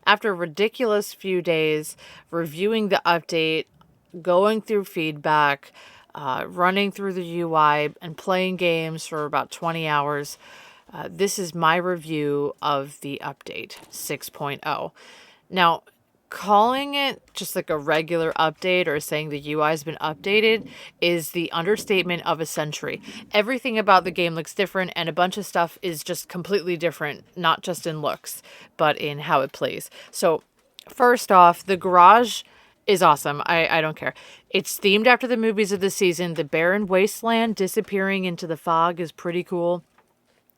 after a ridiculous few days reviewing the update, going through feedback, running through the UI, and playing games for about 20 hours, this is my review of the update 6.0. Now, calling it just like a regular update or saying the UI has been updated is the understatement of a century. Everything about the game looks different, and a bunch of stuff is just completely different, not just in looks, but in how it plays. So, first off, the garage is awesome. I don't care. It's themed after the movies of the season. The barren wasteland disappearing into the fog is pretty cool.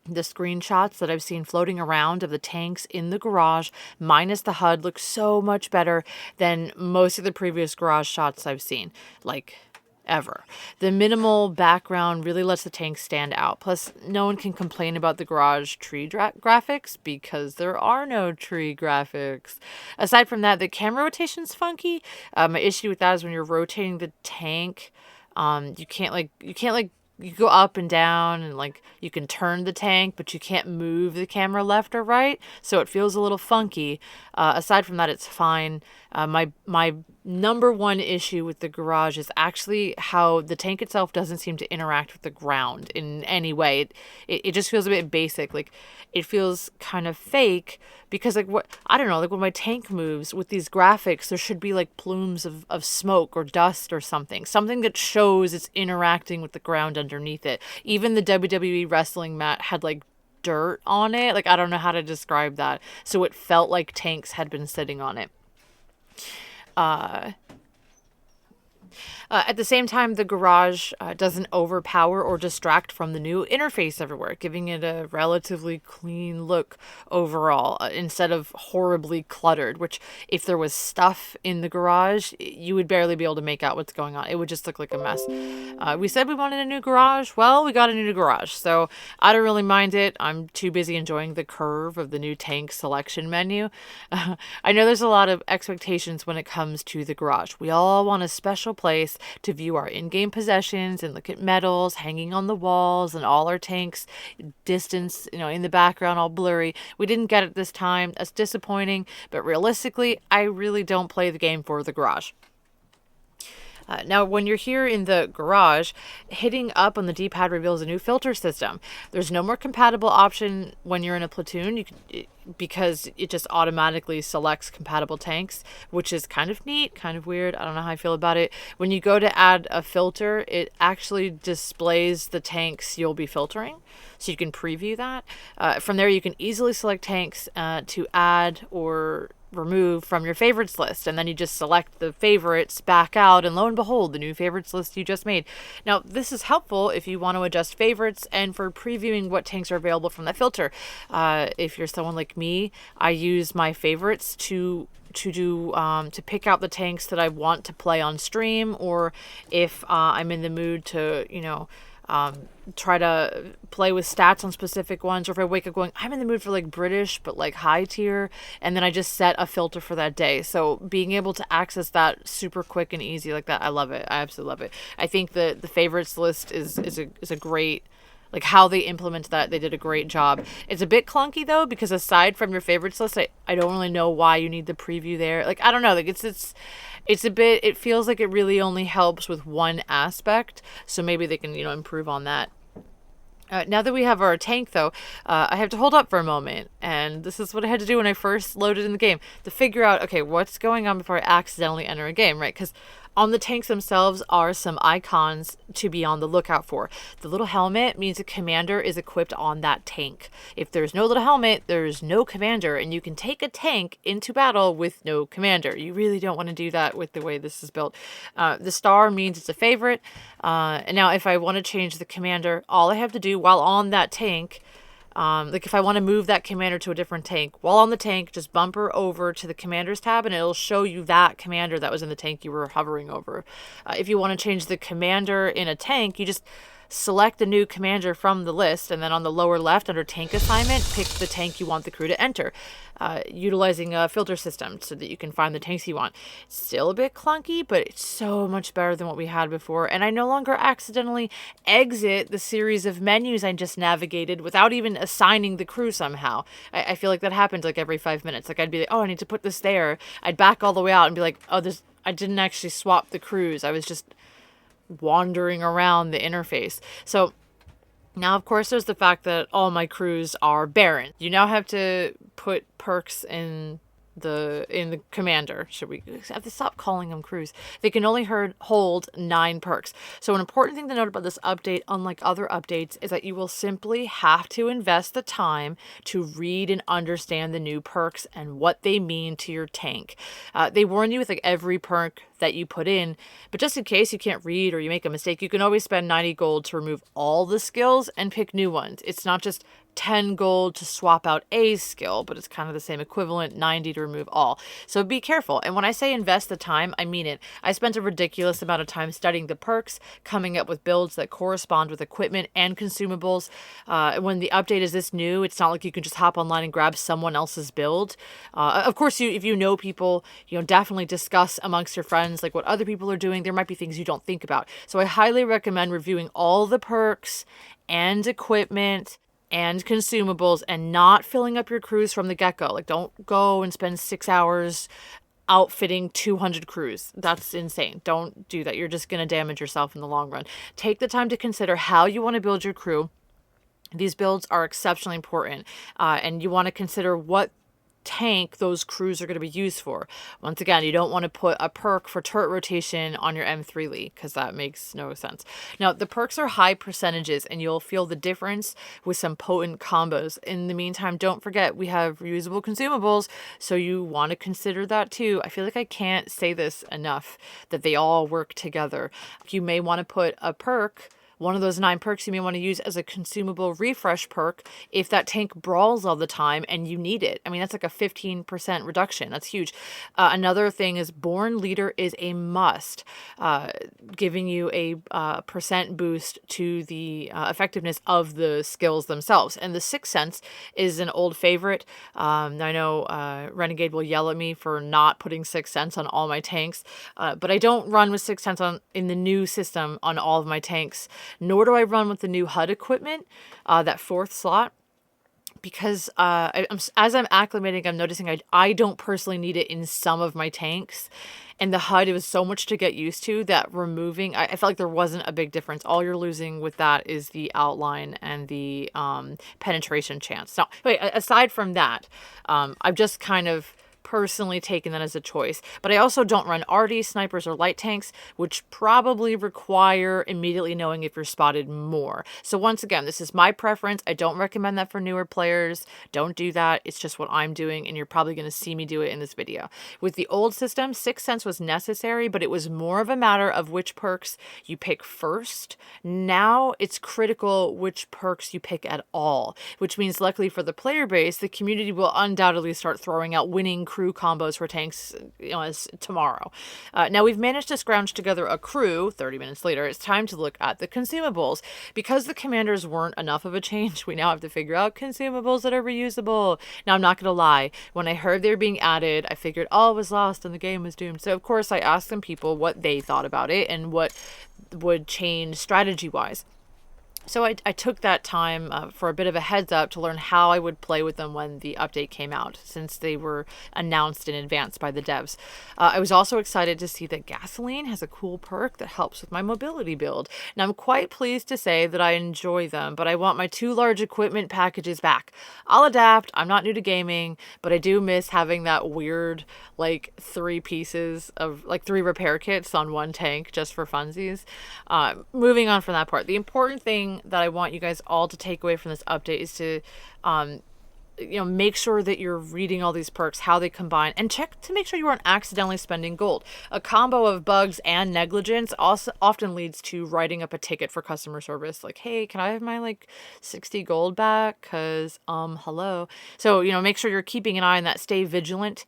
The screenshots that I've seen floating around of the tanks in the garage, minus the HUD, look so much better than most of the previous garage shots I've seen, like ever. The minimal background really lets the tanks stand out. Plus, no one can complain about the garage tree graphics because there are no tree graphics. Aside from that, the camera rotation's funky. My issue with that is when you're rotating the tank, you can't you go up and down and like you can turn the tank, but you can't move the camera left or right. So it feels a little funky. Aside from that, it's fine. My number one issue with the garage is actually how the tank itself doesn't seem to interact with the ground in any way. It just feels a bit basic. Like it feels kind of fake because like what, I don't know, like when my tank moves with these graphics, there should be like plumes of smoke or dust or something that shows it's interacting with the ground underneath it. Even the WWE wrestling mat had like dirt on it. Like I don't know how to describe that. So it felt like tanks had been sitting on it. At the same time, the garage doesn't overpower or distract from the new interface everywhere, giving it a relatively clean look overall, instead of horribly cluttered, which if there was stuff in the garage, you would barely be able to make out what's going on. It would just look like a mess. We said we wanted a new garage. Well, we got a new garage, so I don't really mind it. I'm too busy enjoying the curve of the new tank selection menu. I know there's a lot of expectations when it comes to the garage. We all want a special place to view our in-game possessions and look at medals hanging on the walls and all our tanks distance, in the background all blurry. We didn't get it this time. That's disappointing, but realistically, I really don't play the game for the garage. Now, when you're here in the garage, hitting up on the D-pad reveals a new filter system. There's no more compatible option when you're in a platoon because it just automatically selects compatible tanks, which is kind of neat, kind of weird. I don't know how I feel about it. When you go to add a filter, it actually displays the tanks you'll be filtering, so you can preview that. From there, you can easily select tanks to add or remove from your favorites list, and then you just select the favorites back out, and lo and behold, the new favorites list you just made. Now, this is helpful if you want to adjust favorites and for previewing what tanks are available from that filter. If you're someone like me, I use my favorites to pick out the tanks that I want to play on stream, or if I'm in the mood to try to play with stats on specific ones, or if I wake up going, I'm in the mood for like British but like high tier, and then I just set a filter for that day. So being able to access that super quick and easy like that, I love it. I absolutely love it. I think the favorites list is a great, like how they implement that, they did a great job. It's a bit clunky though, because aside from your favorites list, I don't really know why you need the preview there. Like, I don't know, like it's a bit, it feels like it really only helps with one aspect. So maybe they can, improve on that. Now that we have our tank, though, I have to hold up for a moment, and this is what I had to do when I first loaded in the game, to figure out, okay, what's going on before I accidentally enter a game, right? Because on the tanks themselves are some icons to be on the lookout for. The little helmet means a commander is equipped on that tank. If there's no little helmet, there's no commander, and you can take a tank into battle with no commander. You really don't want to do that with the way this is built. The star means it's a favorite. And now if I want to change the commander, all I have to do while on that tank, like if I want to move that commander to a different tank, while on the tank, just bumper over to the commanders tab and it'll show you that commander that was in the tank you were hovering over. If you want to change the commander in a tank, you just select the new commander from the list, and then on the lower left under tank assignment, pick the tank you want the crew to enter, utilizing a filter system so that you can find the tanks you want. It's still a bit clunky, but it's so much better than what we had before, and I no longer accidentally exit the series of menus I just navigated without even assigning the crew somehow. I feel like that happened like every 5 minutes. Like I'd be like, oh, I need to put this there. I'd back all the way out and be like, oh, I didn't actually swap the crews. I was just wandering around the interface. So now, of course, there's the fact that all my crews are barren. You now have to put perks in the commander. Should we have to stop calling them crews? They can only hold 9 perks. So an important thing to note about this update, unlike other updates, is that you will simply have to invest the time to read and understand the new perks and what they mean to your tank. They warn you with like every perk that you put in, but just in case you can't read or you make a mistake, you can always spend 90 gold to remove all the skills and pick new ones. It's not just 10 gold to swap out a skill, but it's kind of the same equivalent, 90 to remove all. So be careful. And when I say invest the time, I mean it. I spent a ridiculous amount of time studying the perks, coming up with builds that correspond with equipment and consumables. When the update is this new, it's not like you can just hop online and grab someone else's build. Of course, if you know people, definitely discuss amongst your friends like what other people are doing. There might be things you don't think about. So I highly recommend reviewing all the perks and equipment and consumables and not filling up your crews from the get-go. Like, don't go and spend 6 hours outfitting 200 crews. That's insane. Don't do that. You're just going to damage yourself in the long run. Take the time to consider how you want to build your crew. These builds are exceptionally important, and you want to consider what tank those crews are going to be used for. Once again, you don't want to put a perk for turret rotation on your M3 league because that makes no sense. Now, the perks are high percentages and you'll feel the difference with some potent combos. In the meantime, don't forget we have reusable consumables, so you want to consider that too. I feel like I can't say this enough, that they all work together. You may want to put a perk, one of those 9 perks you may want to use as a consumable refresh perk if that tank brawls all the time and you need it. I mean, that's like a 15% reduction. That's huge. Another thing is Born Leader is a must, giving you a percent boost to the effectiveness of the skills themselves. And the Sixth Sense is an old favorite. I know Renegade will yell at me for not putting Sixth Sense on all my tanks, but I don't run with Sixth Sense in the new system on all of my tanks. Nor do I run with the new HUD equipment, that 4th slot, because as I'm acclimating, I'm noticing I don't personally need it in some of my tanks. And the HUD, it was so much to get used to that removing, I felt like there wasn't a big difference. All you're losing with that is the outline and the penetration chance. Now, wait, aside from that, I've just kind of personally taken that as a choice. But I also don't run RD, snipers, or light tanks, which probably require immediately knowing if you're spotted more. So once again, this is my preference. I don't recommend that for newer players. Don't do that. It's just what I'm doing, and you're probably going to see me do it in this video. With the old system, Sixth Sense was necessary, but it was more of a matter of which perks you pick first. Now it's critical which perks you pick at all, which means luckily for the player base, the community will undoubtedly start throwing out winning crew combos for tanks, as tomorrow. Now we've managed to scrounge together a crew. 30 minutes later, it's time to look at the consumables. Because the commanders weren't enough of a change, we now have to figure out consumables that are reusable. Now, I'm not going to lie. When I heard they were being added, I figured all was lost and the game was doomed. So, of course, I asked some people what they thought about it and what would change strategy-wise. So I took that time for a bit of a heads up to learn how I would play with them when the update came out, since they were announced in advance by the devs. I was also excited to see that Gasoline has a cool perk that helps with my mobility build. Now, I'm quite pleased to say that I enjoy them, but I want my 2 large equipment packages back. I'll adapt. I'm not new to gaming, but I do miss having that weird, 3 pieces of, 3 repair kits on one tank just for funsies. Moving on from that part, the important thing that I want you guys all to take away from this update is to make sure that you're reading all these perks, how they combine, and check to make sure you aren't accidentally spending gold. A combo of bugs and negligence also often leads to writing up a ticket for customer service. Like, hey, can I have my 60 gold back? Cause, hello. So, make sure you're keeping an eye on that. Stay vigilant.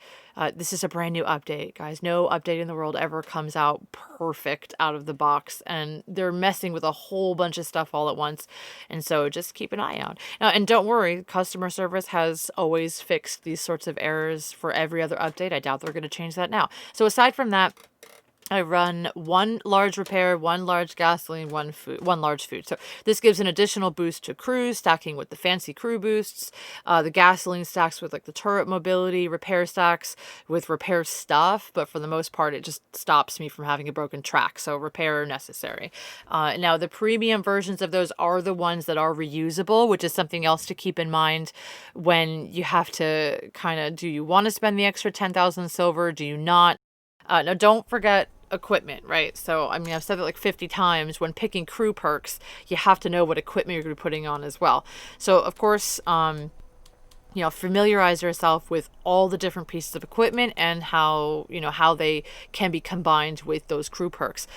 This is a brand new update, guys. No update in the world ever comes out perfect out of the box, and they're messing with a whole bunch of stuff all at once. And so just keep an eye out. And don't worry, customer service has always fixed these sorts of errors for every other update. I doubt they're going to change that now. So aside from that, I run one large repair, one large gasoline, one large food. So this gives an additional boost to crews, stacking with the fancy crew boosts. The gasoline stacks with the turret mobility, repair stacks with repair stuff. But for the most part, it just stops me from having a broken track. So repair necessary. Now the premium versions of those are the ones that are reusable, which is something else to keep in mind when you have to do you want to spend the extra 10,000 silver? Do you not? Now don't forget equipment, right? So, I've said it 50 times. When picking crew perks, you have to know what equipment you're going to be putting on as well. So, of course, familiarize yourself with all the different pieces of equipment and how they can be combined with those crew perks.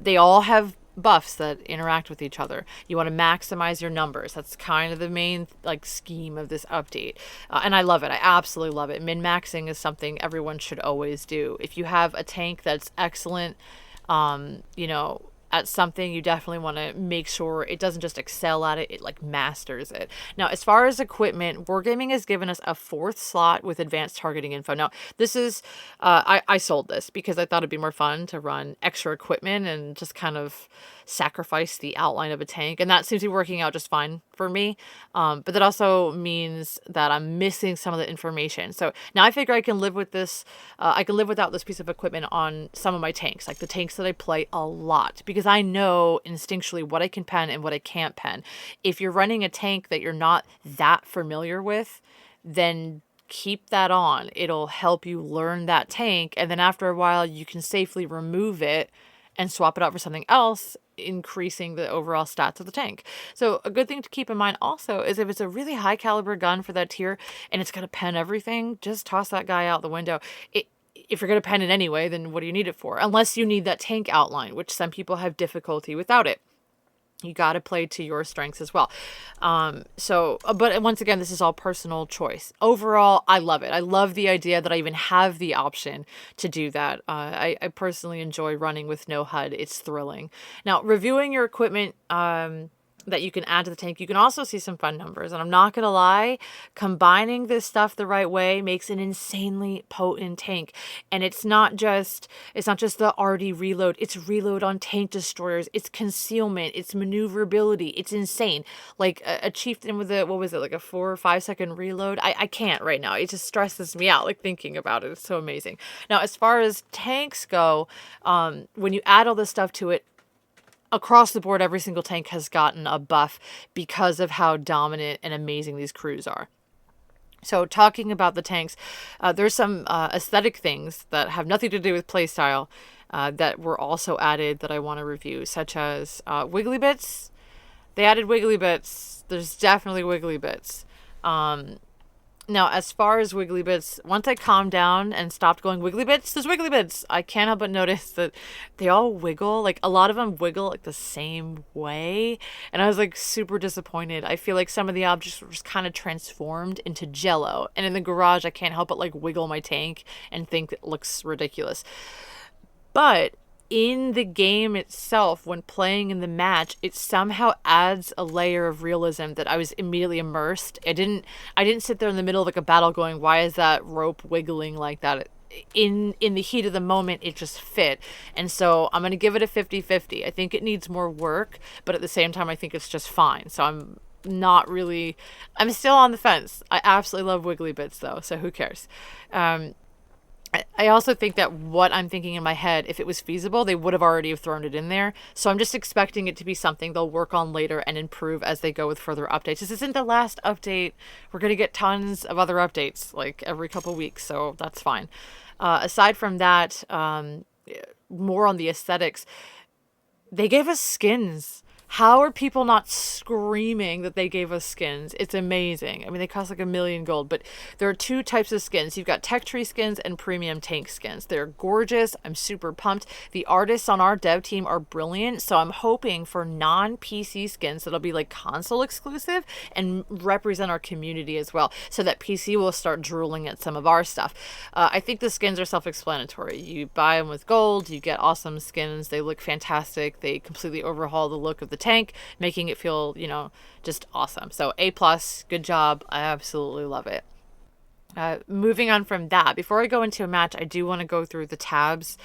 They all have buffs that interact with each other. You want to maximize your numbers. That's kind of the main scheme of this update. And I love it. I absolutely love it. Min-maxing is something everyone should always do. If you have a tank that's excellent, at something, you definitely want to make sure it doesn't just excel at it, it masters it. Now, as far as equipment, Wargaming has given us a 4th slot with advanced targeting info. Now, this is, I sold this because I thought it'd be more fun to run extra equipment and just kind of sacrifice the outline of a tank. And that seems to be working out just fine for me. But that also means that I'm missing some of the information. So now I figure I can live with this. I can live without this piece of equipment on some of my tanks, the tanks that I play a lot, because I know instinctually what I can pen and what I can't pen. If you're running a tank that you're not that familiar with, then keep that on. It'll help you learn that tank. And then after a while, you can safely remove it and swap it out for something else, increasing the overall stats of the tank. So a good thing to keep in mind also is if it's a really high caliber gun for that tier and it's going to pen everything, just toss that guy out the window. If you're going to pen it anyway, then what do you need it for? Unless you need that tank outline, which some people have difficulty without it. You got to play to your strengths as well. But once again, this is all personal choice. Overall, I love it. I love the idea that I even have the option to do that. I personally enjoy running with no HUD. It's thrilling. Now, reviewing your equipment, that you can add to the tank, you can also see some fun numbers. And I'm not going to lie, combining this stuff the right way makes an insanely potent tank. And it's not just the RD reload, it's reload on tank destroyers, it's concealment, it's maneuverability, it's insane. A chieftain with a 4 or 5 second reload, I can't right now. It just stresses me out, thinking about it. It's so amazing. Now, as far as tanks go, when you add all this stuff to it, across the board, every single tank has gotten a buff because of how dominant and amazing these crews are. So talking about the tanks, there's some aesthetic things that have nothing to do with playstyle that were also added that I want to review, such as wiggly bits. They added wiggly bits. There's definitely wiggly bits. Now, as far as wiggly bits, once I calmed down and stopped going wiggly bits, there's wiggly bits. I can't help but notice that they all wiggle. A lot of them wiggle the same way. And I was super disappointed. I feel like some of the objects were just kind of transformed into jello. And in the garage, I can't help but wiggle my tank and think it looks ridiculous. But in the game itself, when playing in the match, it somehow adds a layer of realism that I was immediately immersed. I didn't sit there in the middle of a battle going, why is that rope wiggling like that? In the heat of the moment, it just fit. And so I'm going to give it a 50-50. I think it needs more work, but at the same time, I think it's just fine. So I'm still on the fence. I absolutely love wiggly bits though, so who cares? I also think that what I'm thinking in my head, if it was feasible, they would have already thrown it in there. So I'm just expecting it to be something they'll work on later and improve as they go with further updates. This isn't the last update. We're going to get tons of other updates every couple weeks, so that's fine. Aside from that, more on the aesthetics, they gave us skins. How are people not screaming that they gave us skins? It's amazing. I mean, they cost like 1,000,000 gold, but there are two types of skins. You've got tech tree skins and premium tank skins. They're gorgeous. I'm super pumped. The artists on our dev team are brilliant, so I'm hoping for non-PC skins that'll be like console exclusive and represent our community as well, so that PC will start drooling at some of our stuff. I think the skins are self-explanatory. You buy them with gold, you get awesome skins. They look fantastic. They completely overhaul the look of the tank, making it feel, just awesome. So A plus, good job. I absolutely love it. Moving on from that, before I go into a match, I do want to go through the tabs.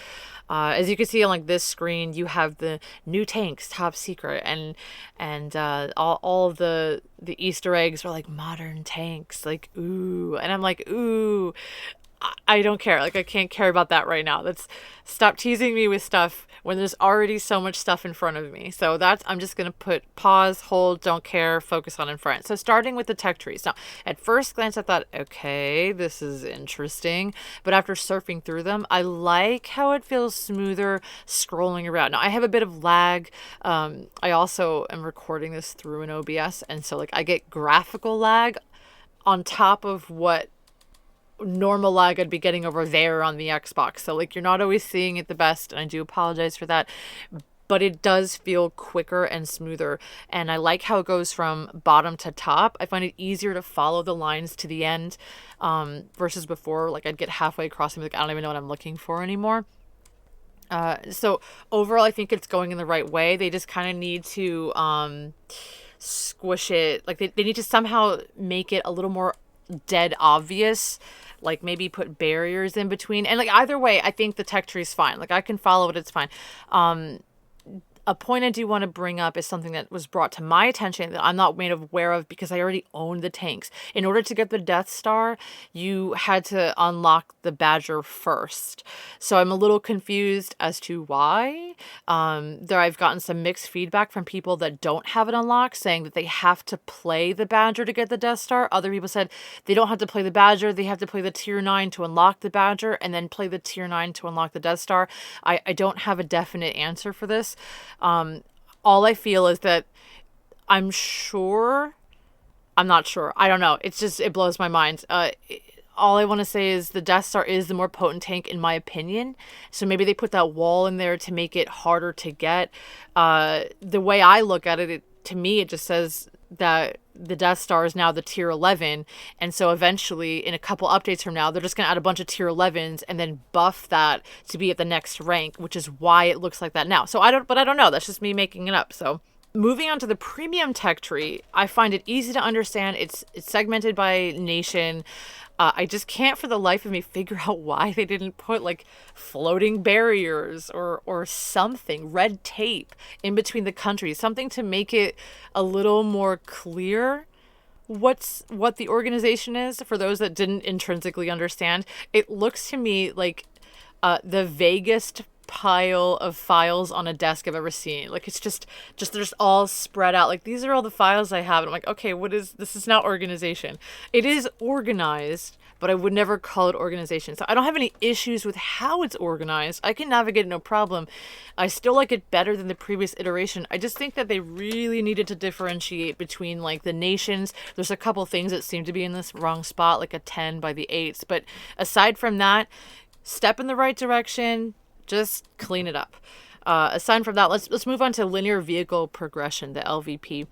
As you can see on like this screen, you have the new tanks, top secret, and all of the Easter eggs are like modern tanks, like ooh, and I'm like ooh. I don't care. Like, I can't care about that right now. Stop teasing me with stuff when there's already so much stuff in front of me. So I'm just going to put pause, hold, don't care, focus on in front. So starting with the tech trees. Now, at first glance, I thought, okay, this is interesting. But after surfing through them, I like how it feels smoother scrolling around. Now, I have a bit of lag. I also am recording this through an OBS. And so, like, I get graphical lag on top of what normal lag I'd be getting over there on the Xbox. So like, you're not always seeing it the best, and I do apologize for that, but it does feel quicker and smoother, and I like how it goes from bottom to top. I find it easier to follow the lines to the end, versus before, like I'd get halfway across and be like, I don't even know what I'm looking for anymore. So overall, I think it's going in the right way. They just kind of need to squish it. Like they need to somehow make it a little more dead obvious, like maybe put barriers in between, and like either way I think the tech tree is fine. Like I can follow it, it's fine. A point I do want to bring up is something that was brought to my attention that I'm not made aware of because I already owned the tanks. In order to get the Death Star, you had to unlock the Badger first. So I'm a little confused as to why. I've gotten some mixed feedback from people that don't have it unlocked, saying that they have to play the Badger to get the Death Star. Other people said they don't have to play the Badger, they have to play the Tier 9 to unlock the Badger, and then play the Tier 9 to unlock the Death Star. I don't have a definite answer for this. All I feel is that I'm not sure. I don't know. It blows my mind. All I want to say is the Death Star is the more potent tank in my opinion. So maybe they put that wall in there to make it harder to get. The way I look at it, to me, it just says that the Death Star is now the tier 11, and so eventually in a couple updates from now they're just going to add a bunch of tier 11s and then buff that to be at the next rank, which is why it looks like that now. So I don't know, that's just me making it up. So moving on to the premium tech tree, I find it easy to understand. It's segmented by nation. I just can't for the life of me figure out why they didn't put like floating barriers or something, red tape in between the countries, something to make it a little more clear what the organization is for those that didn't intrinsically understand. It looks to me like the vaguest pile of files on a desk I've ever seen. Like it's just they're just all spread out. Like these are all the files I have, and I'm like, okay, this is not organization. It is organized, but I would never call it organization. So I don't have any issues with how it's organized. I can navigate it no problem. I still like it better than the previous iteration. I just think that they really needed to differentiate between like the nations. There's a couple things that seem to be in this wrong spot, like a 10 by the 8s, but aside from that, step in the right direction. Just clean it up. Aside from that, let's move on to linear vehicle progression, the LVP.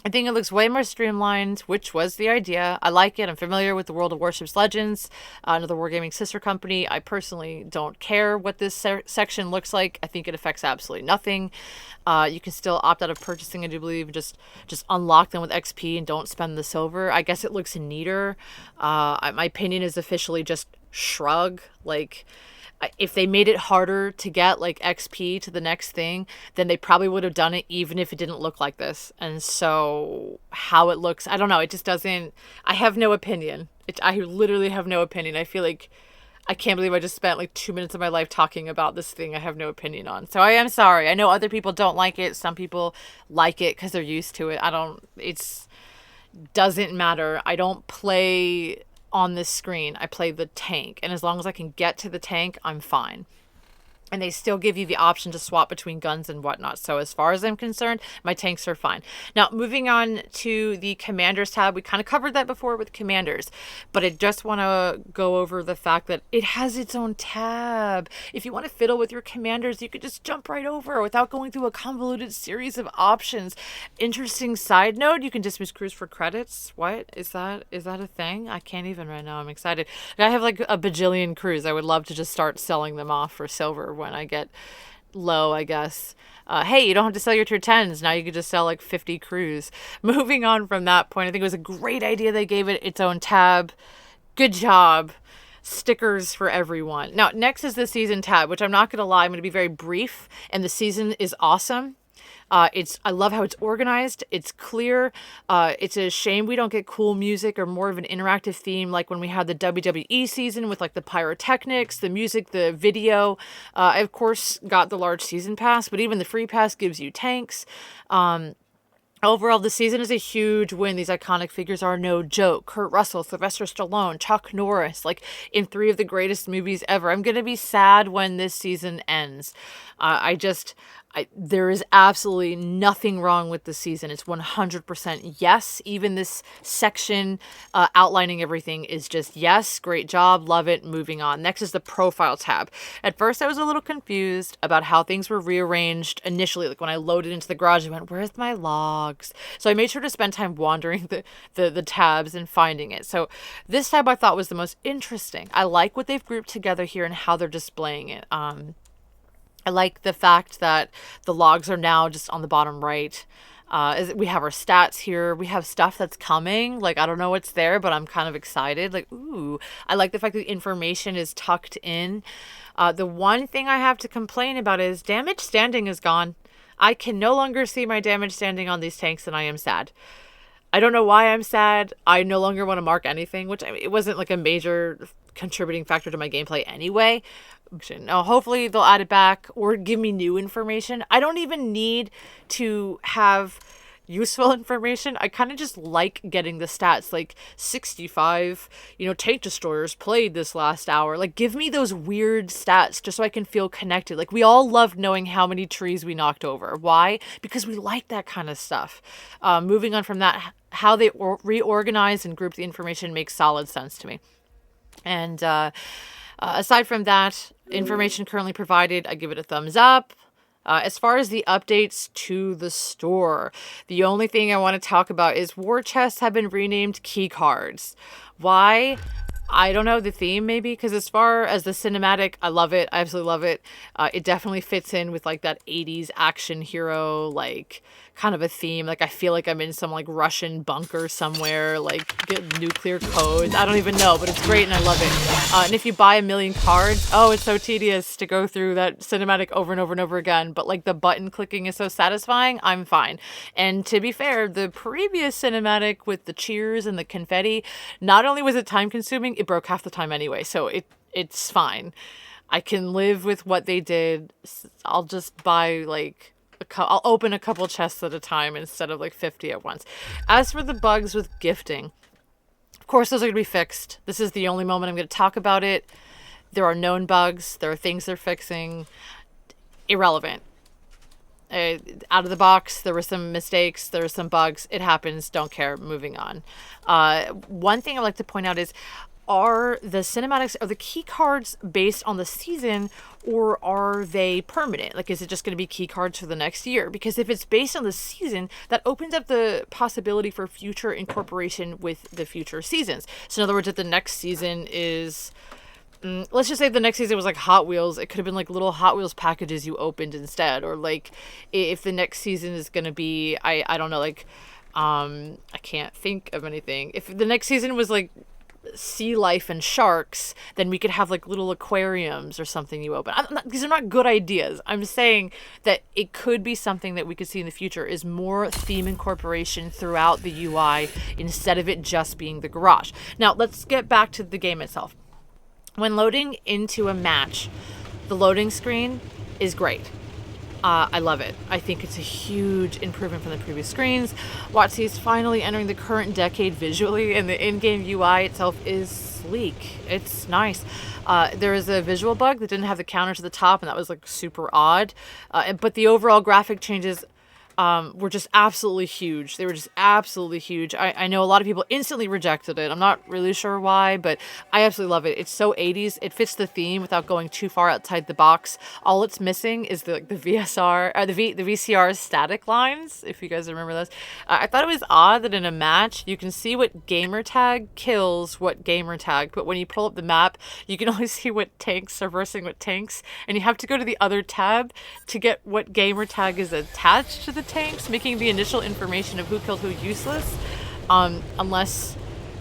I think it looks way more streamlined, which was the idea. I like it. I'm familiar with the World of Warships Legends, another wargaming sister company. I personally don't care what this section looks like. I think it affects absolutely nothing. You can still opt out of purchasing, I do believe, just unlock them with XP and don't spend the silver. I guess it looks neater. My opinion is officially just shrug. Like, if they made it harder to get like XP to the next thing, then they probably would have done it even if it didn't look like this. And so how it looks, I don't know. It just doesn't, I have no opinion. I literally have no opinion. I feel like I can't believe I just spent like 2 minutes of my life talking about this thing I have no opinion on. So I am sorry. I know other people don't like it. Some people like it because they're used to it. Doesn't matter. I don't play on this screen. I play the tank, and as long as I can get to the tank, I'm fine. And they still give you the option to swap between guns and whatnot. So as far as I'm concerned, my tanks are fine. Now, moving on to the Commanders tab. We kind of covered that before with Commanders, but I just want to go over the fact that it has its own tab. If you want to fiddle with your Commanders, you could just jump right over without going through a convoluted series of options. Interesting side note, you can dismiss crews for credits. What? Is that a thing? I can't even right now. I'm excited. I have like a bajillion crews. I would love to just start selling them off for silver when I get low, I guess. Hey, you don't have to sell your tier 10s. Now you could just sell like 50 crews. Moving on from that point, I think it was a great idea they gave it its own tab. Good job. Stickers for everyone. Now, next is the season tab, which I'm not going to lie, I'm going to be very brief, and the season is awesome. I love how it's organized. It's clear. It's a shame we don't get cool music or more of an interactive theme like when we had the WWE season with like the pyrotechnics, the music, the video. I of course got the large season pass, but even the free pass gives you tanks. Overall, the season is a huge win. These iconic figures are no joke. Kurt Russell, Sylvester Stallone, Chuck Norris, like in 3 of the greatest movies ever. I'm going to be sad when this season ends. There is absolutely nothing wrong with the season. It's 100% yes. Even this section outlining everything is just yes. Great job. Love it. Moving on. Next is the profile tab. At first, I was a little confused about how things were rearranged initially. Like when I loaded into the garage, I went, where's my logs? So I made sure to spend time wandering the tabs and finding it. So this tab I thought was the most interesting. I like what they've grouped together here and how they're displaying it. I like the fact that the logs are now just on the bottom right. We have our stats here. We have stuff that's coming. Like, I don't know what's there, but I'm kind of excited. Like, ooh, I like the fact that the information is tucked in. The one thing I have to complain about is damage standing is gone. I can no longer see my damage standing on these tanks, and I am sad. I don't know why I'm sad. I no longer want to mark anything, which it wasn't like a major contributing factor to my gameplay anyway. Now, hopefully they'll add it back or give me new information. I don't even need to have useful information. I kind of just like getting the stats, like 65, tank destroyers played this last hour. Like, give me those weird stats just so I can feel connected. Like, we all love knowing how many trees we knocked over. Why? Because we like that kind of stuff. Moving on from that, how they reorganize and group the information makes solid sense to me. And aside from that, information currently provided, I give it a thumbs up. As far as the updates to the store, the only thing I want to talk about is war chests have been renamed key cards. Why? I don't know, the theme maybe, because as far as the cinematic, I love it. I absolutely love it. It definitely fits in with like that 80s action hero, like kind of a theme. Like I feel like I'm in some like Russian bunker somewhere, like get nuclear codes. I don't even know, but it's great and I love it. And if you buy 1,000,000 cards, it's so tedious to go through that cinematic over and over and over again. But like the button clicking is so satisfying, I'm fine. And to be fair, the previous cinematic with the cheers and the confetti, not only was it time consuming, it broke half the time anyway. So it's fine. I can live with what they did. I'll just buy like I'll open a couple chests at a time instead of like 50 at once. As for the bugs with gifting, of course those are going to be fixed. This is the only moment I'm going to talk about it. There are known bugs. There are things they're fixing. Irrelevant. Out of the box, there were some mistakes. There were some bugs. It happens. Don't care. Moving on. One thing I'd like to point out is, are the cinematics, are the key cards based on the season or are they permanent? Like, is it just going to be key cards for the next year? Because if it's based on the season, that opens up the possibility for future incorporation with the future seasons. So in other words, if the next season is, let's just say the next season was like Hot Wheels, it could have been like little Hot Wheels packages you opened instead. Or like if the next season is going to be, I don't know, like, I can't think of anything. If the next season was like sea life and sharks, then we could have like little aquariums or something you open. These are not good ideas. I'm saying that it could be something that we could see in the future is more theme incorporation throughout the UI instead of it just being the garage. Now let's get back to the game itself. When loading into a match, the loading screen is great. I love it. I think it's a huge improvement from the previous screens. WOTC is finally entering the current decade visually, and the in-game UI itself is sleek. It's nice. There is a visual bug that didn't have the counter to the top, and that was like super odd. But the overall graphic changes were just absolutely huge. They were just absolutely huge. I know a lot of people instantly rejected it. I'm not really sure why, but I absolutely love it. It's so 80s. It fits the theme without going too far outside the box. All it's missing is the VSR, the VCR static lines, if you guys remember those. I thought it was odd that in a match, you can see what gamer tag kills what gamer tag, but when you pull up the map, you can only see what tanks are versing what tanks, and you have to go to the other tab to get what gamer tag is attached to the tanks, making the initial information of who killed who useless, unless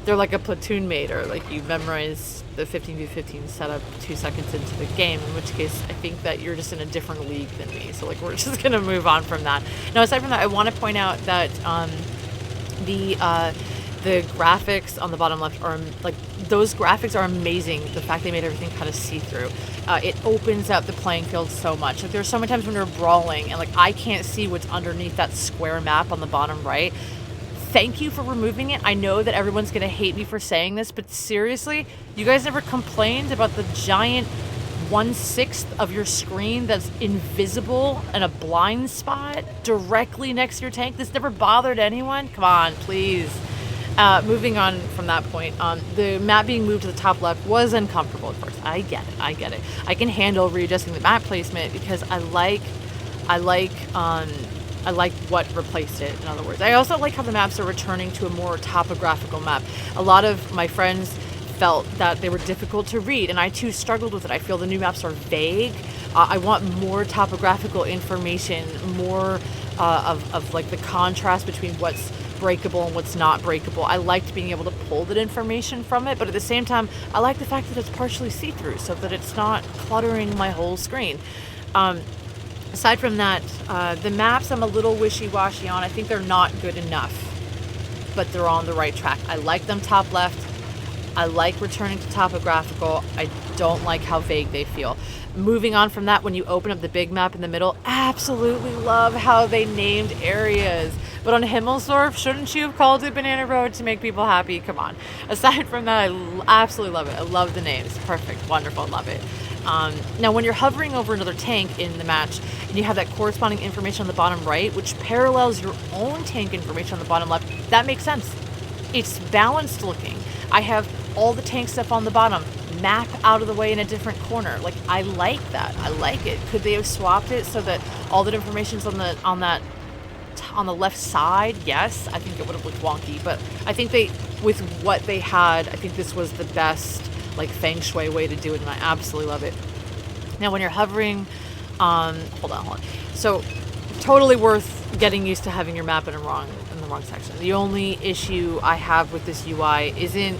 they're like a platoon mate or like you memorize the 15v15 setup 2 seconds into the game, in which case I think that you're just in a different league than me. So like we're just gonna move on from that. Now aside from that, I want to point out that the graphics on the bottom left are like, those graphics are amazing. The fact they made everything kind of see-through. It opens up the playing field so much. Like there's so many times when you're brawling and like I can't see what's underneath that square map on the bottom right. Thank you for removing it. I know that everyone's gonna hate me for saying this, but seriously, you guys never complained about the giant 1/6 of your screen that's invisible in a blind spot directly next to your tank? This never bothered anyone? Come on, please. Moving on from that point, the map being moved to the top left was uncomfortable at first. I get it. I can handle readjusting the map placement because I like what replaced it, in other words. I also like how the maps are returning to a more topographical map. A lot of my friends felt that they were difficult to read, and I too struggled with it. I feel the new maps are vague. I want more topographical information, more of like the contrast between what's breakable and what's not breakable. I liked being able to pull that information from it, but at the same time, I like the fact that it's partially see-through so that it's not cluttering my whole screen. Aside from that, the maps I'm a little wishy-washy on. I think they're not good enough, but they're on the right track. I like them top left. I like returning to topographical. I don't like how vague they feel. Moving on from that, when you open up the big map in the middle, absolutely love how they named areas. But on Himmelsdorf, shouldn't you have called it Banana Road to make people happy? Come on. Aside from that, I absolutely love it. I love the names. Perfect. Wonderful. Love it. Now, when you're hovering over another tank in the match, and you have that corresponding information on the bottom right, which parallels your own tank information on the bottom left, that makes sense. It's balanced looking. I have all the tank stuff on the bottom, map out of the way in a different corner. Like, I like that. I like it. Could they have swapped it so that all that information's on the left side? Yes, I think it would have looked wonky, but I think with what they had, I think this was the best like feng shui way to do it, and I absolutely love it. Now, when you're hovering, hold on. So, totally worth getting used to having your map in the wrong section. The only issue I have with this UI isn't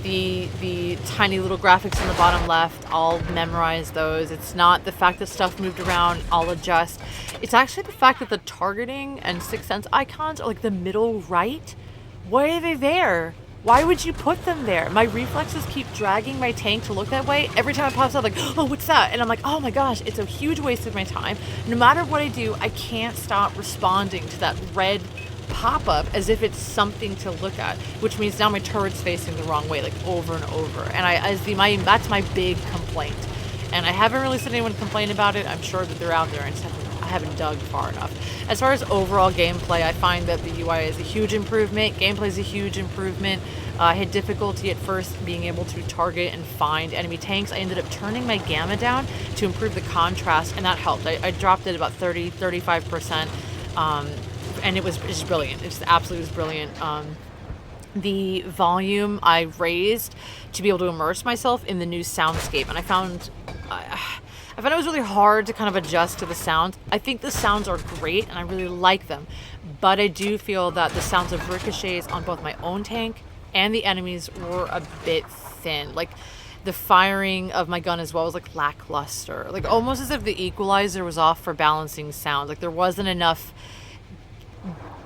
the tiny little graphics on the bottom left. I'll memorize those. It's not the fact that stuff moved around. I'll adjust. It's actually the fact that the targeting and Sixth Sense icons are like the middle right. Why are they there? Why would you put them there? My reflexes keep dragging my tank to look that way. Every time it pops up, like, oh, what's that? And I'm like, oh my gosh, it's a huge waste of my time. No matter what I do, I can't stop responding to that red pop-up as if it's something to look at, which means now my turret's facing the wrong way, like over and over. And that's my big complaint. And I haven't really seen anyone complain about it. I'm sure that they're out there, and I haven't dug far enough. As far as overall gameplay, I find that the UI is a huge improvement. Gameplay is a huge improvement. I had difficulty at first being able to target and find enemy tanks. I ended up turning my gamma down to improve the contrast, and that helped. I dropped it about 35%, and it was just brilliant. It just absolutely was brilliant. The volume I raised to be able to immerse myself in the new soundscape, and I found it was really hard to kind of adjust to the sounds. I think the sounds are great, and I really like them, but I do feel that the sounds of ricochets on both my own tank and the enemies were a bit thin. Like, the firing of my gun as well was like lackluster, like almost as if the equalizer was off for balancing sounds. Like, there wasn't enough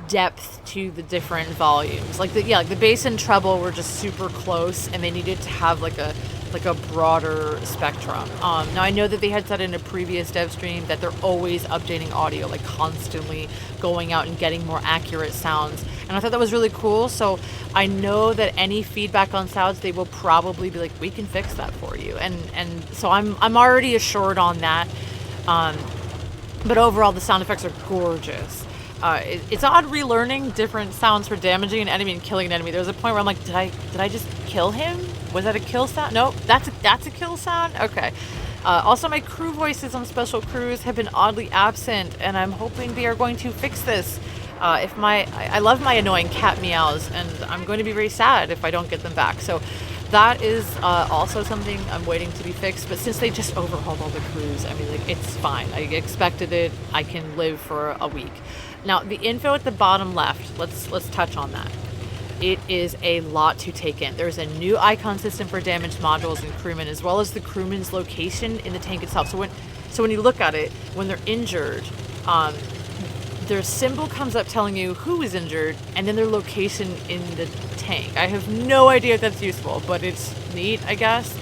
depth to the different volumes. Like the bass and treble were just super close, and they needed to have like a like a broader spectrum. Now I know that they had said in a previous dev stream that they're always updating audio, like constantly going out and getting more accurate sounds. And I thought that was really cool. So I know that any feedback on sounds, they will probably be like, we can fix that for you. And so I'm already assured on that. But overall, the sound effects are gorgeous. It's odd relearning different sounds for damaging an enemy and killing an enemy. There was a point where I'm like, did I just kill him? Was that a kill sound? Nope, that's a kill sound? Okay. Also, my crew voices on special crews have been oddly absent, and I'm hoping they are going to fix this. I love my annoying cat meows, and I'm going to be very sad if I don't get them back. So that is also something I'm waiting to be fixed. But since they just overhauled all the crews, I mean, like, it's fine. I expected it. I can live for a week. Now, the info at the bottom left, let's touch on that. It is a lot to take in. There's a new icon system for damaged modules and crewmen, as well as the crewman's location in the tank itself. So when you look at it, when they're injured, their symbol comes up telling you who is injured, and then their location in the tank. I have no idea if that's useful, but it's neat, I guess.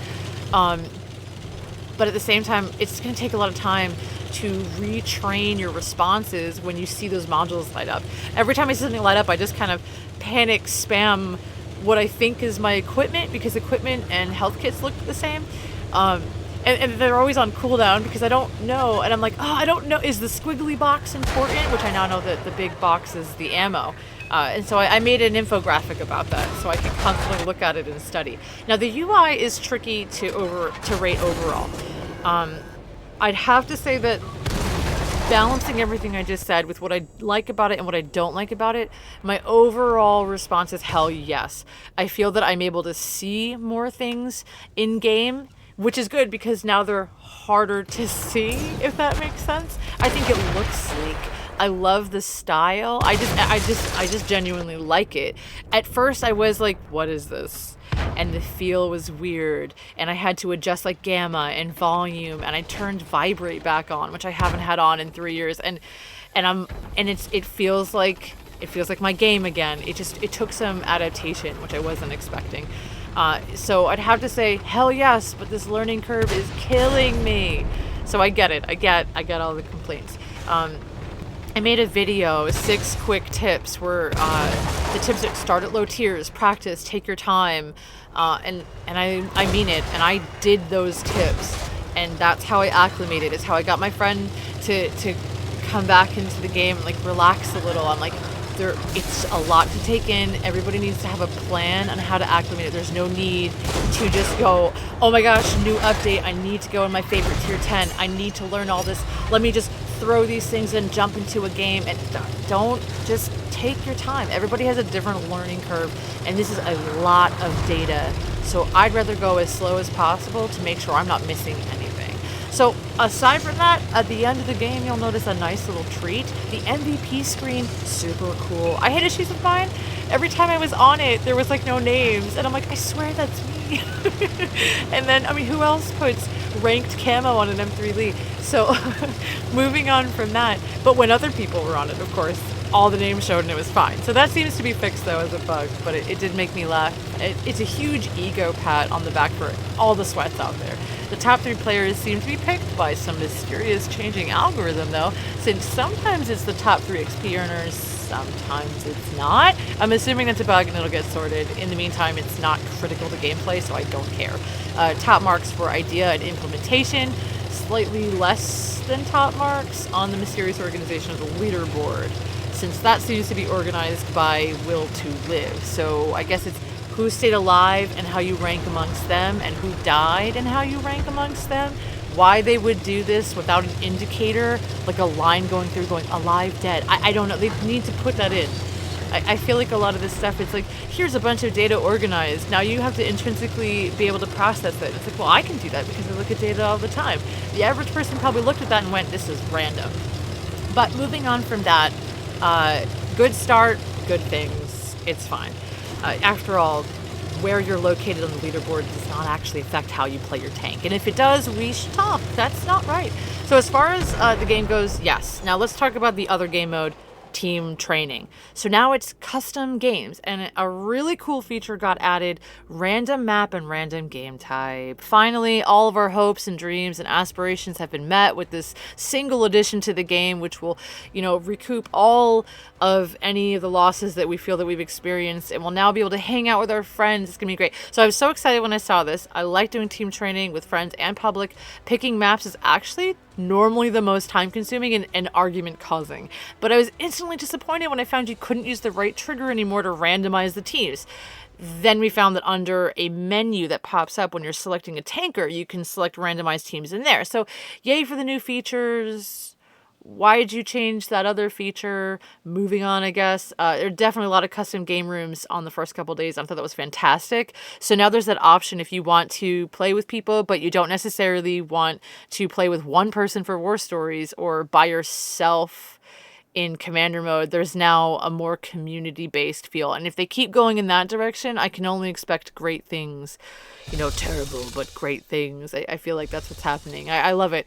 But at the same time, it's going to take a lot of time to retrain your responses when you see those modules light up. Every time I see something light up, I just kind of panic spam what I think is my equipment, because equipment and health kits look the same. And they're always on cooldown because I don't know. And I'm like, oh, I don't know. Is the squiggly box important? Which I now know that the big box is the ammo. And so I made an infographic about that so I can constantly look at it and study. Now, the UI is tricky to rate overall. I'd have to say that balancing everything I just said with what I like about it and what I don't like about it, my overall response is hell yes. I feel that I'm able to see more things in game, which is good because now they're harder to see, if that makes sense. I think it looks sleek. I love the style. I just genuinely like it. At first I was like, what is this? And the feel was weird, and I had to adjust like gamma and volume, and I turned vibrate back on, which I haven't had on in 3 years, and it feels like my game again. It took some adaptation, which I wasn't expecting. So I'd have to say hell yes, but this learning curve is killing me. So I get it. I get all the complaints. I made a video, 6 quick tips, where the tips that start at low tiers, practice, take your time, and I mean it, and I did those tips, and that's how I acclimated. It's how I got my friend to come back into the game and like relax a little. I'm like, it's a lot to take in. Everybody needs to have a plan on how to acclimate it. There's no need to just go, oh my gosh, new update, I need to go in my favorite tier 10, I need to learn all this, let me just throw these things and jump into a game. And don't, just take your time. Everybody has a different learning curve, and this is a lot of data, so I'd rather go as slow as possible to make sure I'm not missing anything. So aside from that, at the end of the game, you'll notice a nice little treat. The MVP screen, super cool. I had issues with mine. Every time I was on it, there was like no names, and I'm like, I swear that's me. And then, I mean, who else puts ranked camo on an M3 Lee? So moving on from that, but when other people were on it, of course, all the names showed and it was fine. So that seems to be fixed though as a bug, but it did make me laugh. It's a huge ego pat on the back for all the sweats out there. The top 3 players seem to be picked by some mysterious changing algorithm though, since sometimes it's the top 3 XP earners, sometimes it's not. I'm assuming that's a bug and it'll get sorted. In the meantime, it's not critical to gameplay, so I don't care. Top marks for idea and implementation, slightly less than top marks on the mysterious organization of the leaderboard, since that seems to be organized by will to live. So I guess it's who stayed alive and how you rank amongst them, and who died and how you rank amongst them. Why they would do this without an indicator, like a line going through going alive, dead. I don't know. They need to put that in. I feel like a lot of this stuff, it's like, here's a bunch of data organized. Now you have to intrinsically be able to process it. It's like, well, I can do that because I look at data all the time. The average person probably looked at that and went, this is random. But moving on from that, good start, good things. It's fine. After all, where you're located on the leaderboard does not actually affect how you play your tank. And if it does, we should talk. That's not right. So as far as the game goes, yes. Now let's talk about the other game mode, team training. So now it's custom games, and a really cool feature got added: random map and random game type. Finally, all of our hopes and dreams and aspirations have been met with this single addition to the game, which will, recoup all of any of the losses that we feel that we've experienced, and we'll now be able to hang out with our friends. It's gonna be great. So I was so excited when I saw this. I like doing team training with friends and public. Picking maps is actually normally the most time consuming and argument causing, but I was instantly disappointed when I found you couldn't use the right trigger anymore to randomize the teams. Then we found that under a menu that pops up when you're selecting a tanker, you can select randomized teams in there. So yay for the new features. Why did you change that other feature? Moving on, I guess. There are definitely a lot of custom game rooms on the first couple days. I thought that was fantastic. So now there's that option if you want to play with people, but you don't necessarily want to play with one person for war stories or by yourself in commander mode. There's now a more community-based feel. And if they keep going in that direction, I can only expect great things. Terrible, but great things. I feel like that's what's happening. I love it.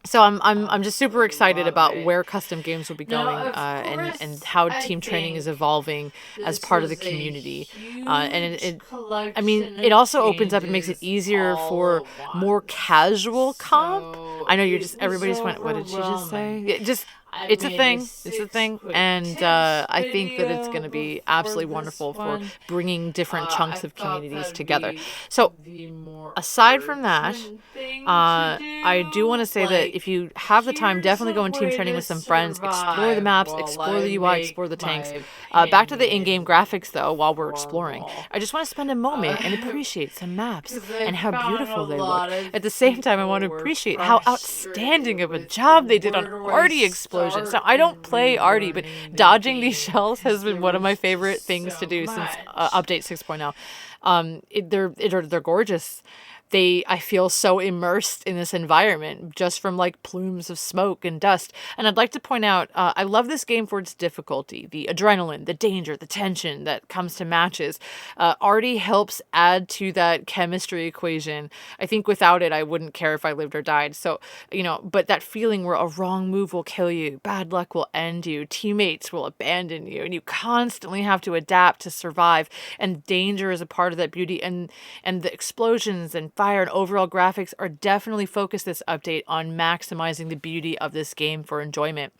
So I'm just super excited about where custom games will be going, and how team training is evolving as part of the community. It also opens up and makes it easier for more casual comp. I know everybody's went, what did she just say? It's a thing. It's a thing. And I think that it's going to be absolutely wonderful for bringing different chunks of communities together. So aside from that, I do want to say that if you have the time, definitely go in team training with some friends, explore the maps, explore the UI, explore the tanks. Back to the in-game graphics, though, while we're exploring. I just want to spend a moment and appreciate some maps and how beautiful they look. At the same time, I want to appreciate how outstanding of a job they did on Arty explosions. Now, I don't play Arty, but dodging these shells has been one of my favorite things to do since update 6.0. They're gorgeous. I feel so immersed in this environment just from like plumes of smoke and dust. And I'd like to point out, I love this game for its difficulty, the adrenaline, the danger, the tension that comes to matches. Arty helps add to that chemistry equation. I think without it, I wouldn't care if I lived or died. So, but that feeling where a wrong move will kill you, bad luck will end you, teammates will abandon you, and you constantly have to adapt to survive. And danger is a part of that beauty. And the explosions and fire and overall graphics are definitely focused this update on maximizing the beauty of this game for enjoyment.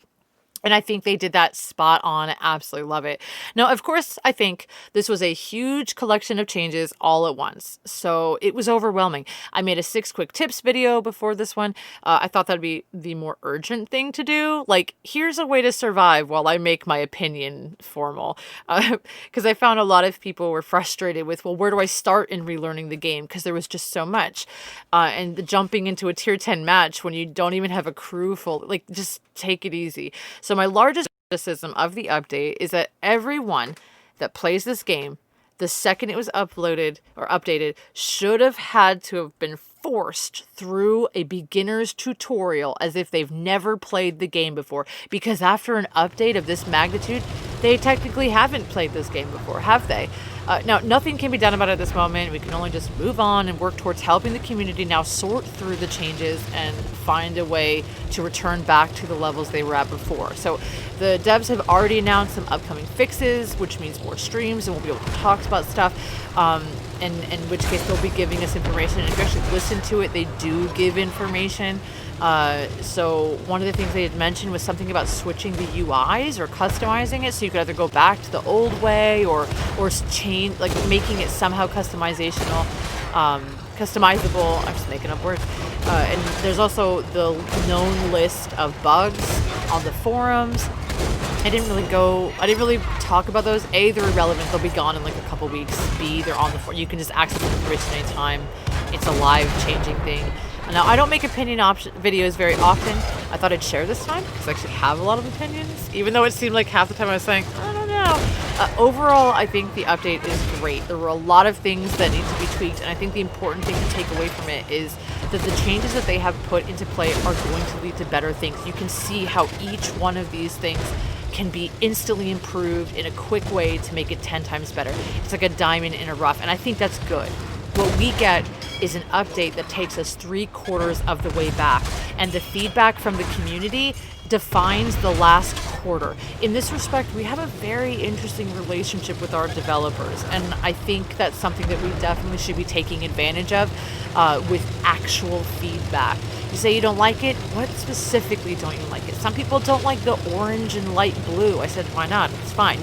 And I think they did that spot on. I absolutely love it. Now, of course, I think this was a huge collection of changes all at once. So it was overwhelming. I made a 6 quick tips video before this one. I thought that'd be the more urgent thing to do. Like, here's a way to survive while I make my opinion formal. Because I found a lot of people were frustrated with, well, where do I start in relearning the game? Because there was just so much. And the jumping into a tier 10 match when you don't even have a crew full, like, just take it easy. So my largest criticism of the update is that everyone that plays this game, the second it was uploaded or updated, should have had to have been forced through a beginner's tutorial as if they've never played the game before. Because after an update of this magnitude, they technically haven't played this game before, have they? Now, nothing can be done about it at this moment. We can only just move on and work towards helping the community now sort through the changes and find a way to return back to the levels they were at before. So the devs have already announced some upcoming fixes, which means more streams, and we'll be able to talk about stuff. In which case they'll be giving us information. And if you actually listen to it, they do give information. So one of the things they had mentioned was something about switching the UIs or customizing it, so you could either go back to the old way or change, like making it somehow customizable. I'm just making up words. And there's also the known list of bugs on the forums. I didn't really talk about those. A, they're irrelevant. They'll be gone in like a couple weeks. B, they're on the forum. You can just access the information anytime. It's a live changing thing. Now, I don't make opinion videos very often. I thought I'd share this time because I actually have a lot of opinions, even though it seemed like half the time I was saying, I don't know. Overall, I think the update is great. There were a lot of things that need to be tweaked, and I think the important thing to take away from it is that the changes that they have put into play are going to lead to better things. You can see how each one of these things can be instantly improved in a quick way to make it 10 times better. It's like a diamond in a rough, and I think that's good. What we get is an update that takes us 3/4 of the way back, and the feedback from the community defines the last quarter. In this respect, we have a very interesting relationship with our developers, and I think that's something that we definitely should be taking advantage of with actual feedback. You say you don't like it? What specifically don't you like it? Some people don't like the orange and light blue. I said, why not? It's fine.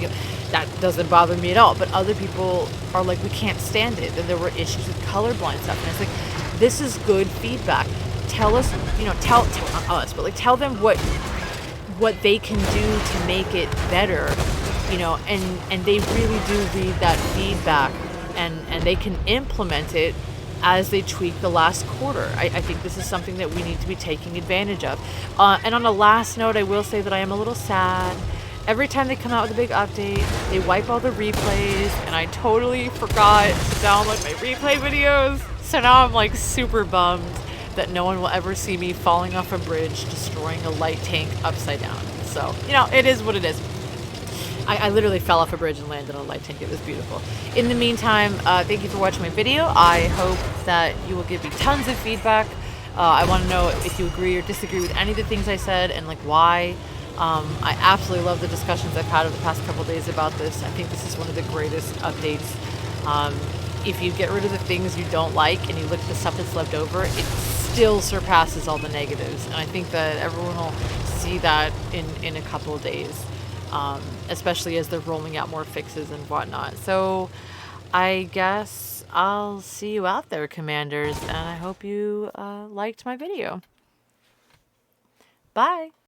That doesn't bother me at all. But other people are like, we can't stand it. And there were issues with colorblind stuff. And it's like, this is good feedback. Tell us, tell not us, but like tell them what they can do to make it better, and they really do read that feedback, and they can implement it as they tweak the last quarter. I think this is something that we need to be taking advantage of. And on a last note, I will say that I am a little sad. Every time they come out with a big update, they wipe all the replays, and I totally forgot to download my replay videos. So now I'm like super bummed that no one will ever see me falling off a bridge, destroying a light tank upside down. So, it is what it is. I literally fell off a bridge and landed on a light tank. It was beautiful. In the meantime, thank you for watching my video. I hope that you will give me tons of feedback. I want to know if you agree or disagree with any of the things I said and like why. I absolutely love the discussions I've had over the past couple of days about this. I think this is one of the greatest updates. If you get rid of the things you don't like and you look at the stuff that's left over, it still surpasses all the negatives. And I think that everyone will see that in a couple of days, especially as they're rolling out more fixes and whatnot. So I guess I'll see you out there, Commanders, and I hope you liked my video. Bye!